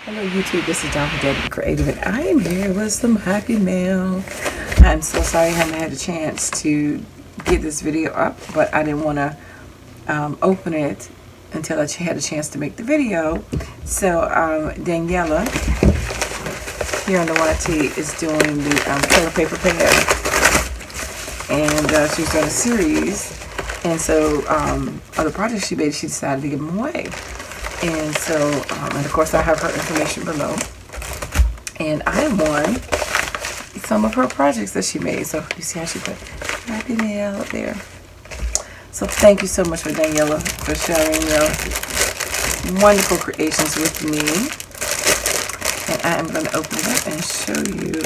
Hello YouTube, this is DaretoBeCreative and I am here with some happy mail. I'm so sorry I haven't had a chance to get this video up, but I didn't want to open it until I had a chance to make the video. So Daniella here on the YT is doing the color paper pad, and she's doing a series, and so other projects she made, she decided to give them away. And so, and of course I have her information below. And I won some of her projects that she made. So you see how she put happy mail up there. So thank you so much for Daniella for sharing your wonderful creations with me. And I am going to open it up and show you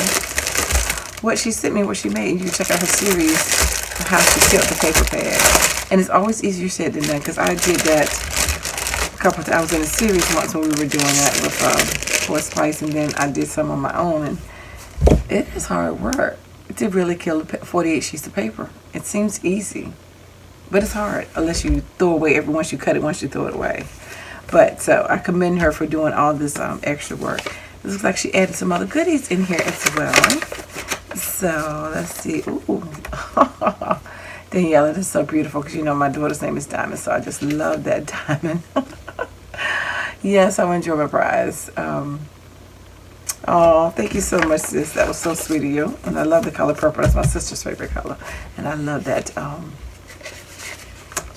what she sent me, what she made. You can check out her series, how she killed the paper pad. And it's always easier said than done, because I did that couple of times. I was in a series once when we were doing that with Force Spice, and then I did some on my own, and it is hard work to really kill 48 sheets of paper. It seems easy, but it's hard unless you throw away once you cut it, once you throw it away. But so I commend her for doing all this extra work. It looks like she added some other goodies in here as well. So let's see. Ooh. Daniella, that's so beautiful, because you know my daughter's name is Diamond, so I just love that diamond. Yes, I enjoy my prize. Oh, thank you so much, sis. That was so sweet of you. And I love the color purple. That's my sister's favorite color. And I love that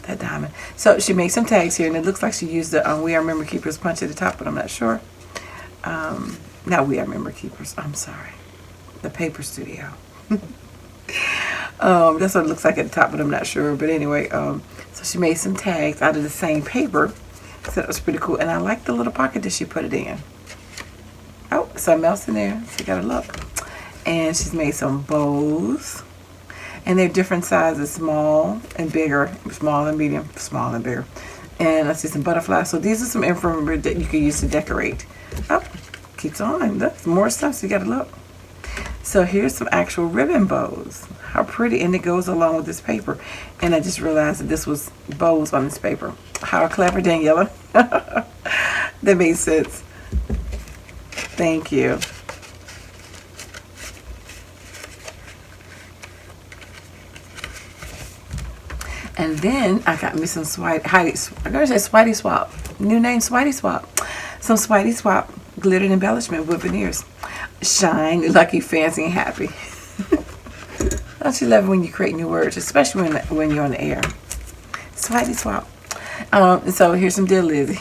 that diamond. So she made some tags here, and it looks like she used the We Are Memory Keepers punch at the top, but I'm not sure. Not We Are Memory Keepers. I'm sorry. The Paper Studio. That's what it looks like at the top, but I'm not sure. But anyway, so she made some tags out of the same paper. So that was pretty cool. And I like the little pocket that she put it in. Oh, something else in there. So you gotta look. And she's made some bows. And they're different sizes, small and bigger, small and medium, small and bigger. And I see some butterflies. So these are some ephemeral that you can use to decorate. Oh, keeps on. Look, more stuff, so you gotta look. So here's some actual ribbon bows. How pretty, and it goes along with this paper. And I just realized that this was bows on this paper. How clever, Daniella. That made sense. Thank you. And then I got me some Switey Swap. New name, Switey Swap. Some Switey Swap glittered embellishment with veneers. Shine, lucky, fancy, and happy. Don't you love it when you create new words, especially when you're on the air? Switey Swap. So here's some Dear Lizzie.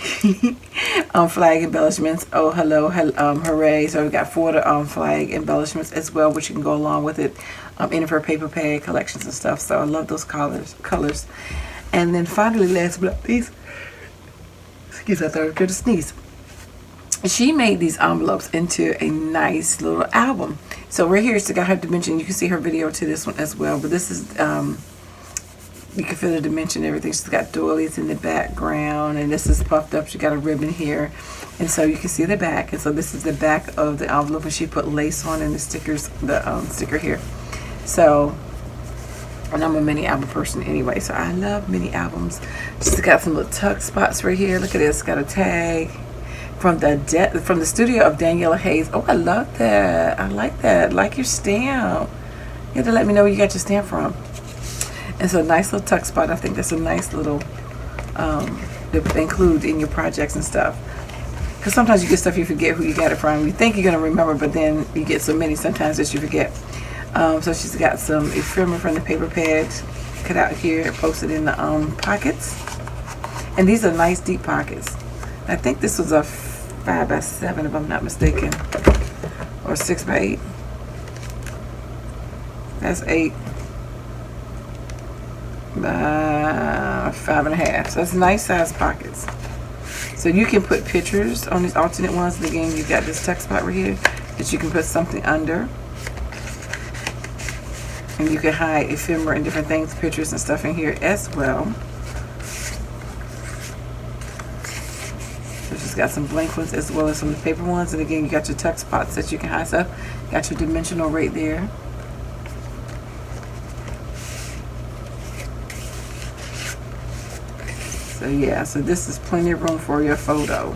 Flag embellishments. Oh, hello, hooray. So we got 4 flag embellishments as well, which you can go along with it in her paper pad collections and stuff. So I love those colors. And then finally, last but not least, excuse me, I thought I was going to sneeze. She made these envelopes into a nice little album. So right here, it's got her dimension. You can see her video to this one as well. But this is, you can feel the dimension and everything. She's got doilies in the background. And this is puffed up. She got a ribbon here. And so you can see the back. And so this is the back of the envelope. And she put lace on and the stickers, the sticker here. So, and I'm a mini album person anyway. So I love mini albums. She's got some little tuck spots right here. Look at this. Got a tag. From the studio of Daniella Hayes. Oh, I love that. I like that. Like your stamp. You have to let me know where you got your stamp from. And so a nice little tuck spot. I think that's a nice little to include in your projects and stuff. Because sometimes you get stuff you forget who you got it from. You think you're going to remember, but then you get so many sometimes that you forget. So she's got some ephemera from the paper pads cut out here, posted in the pockets. And these are nice deep pockets. I think this was a 5x7 if I'm not mistaken, or 6x8. That's 8 by 5.5. So that's nice size pockets. So you can put pictures on these alternate ones. And again, you got this tuck spot right here that you can put something under, and you can hide ephemera and different things, pictures and stuff in here as well. She's got some blank ones as well as some paper ones. And again, you got your tuck spots that you can hide stuff. Got your dimensional right there. So yeah, so this is plenty of room for your photo.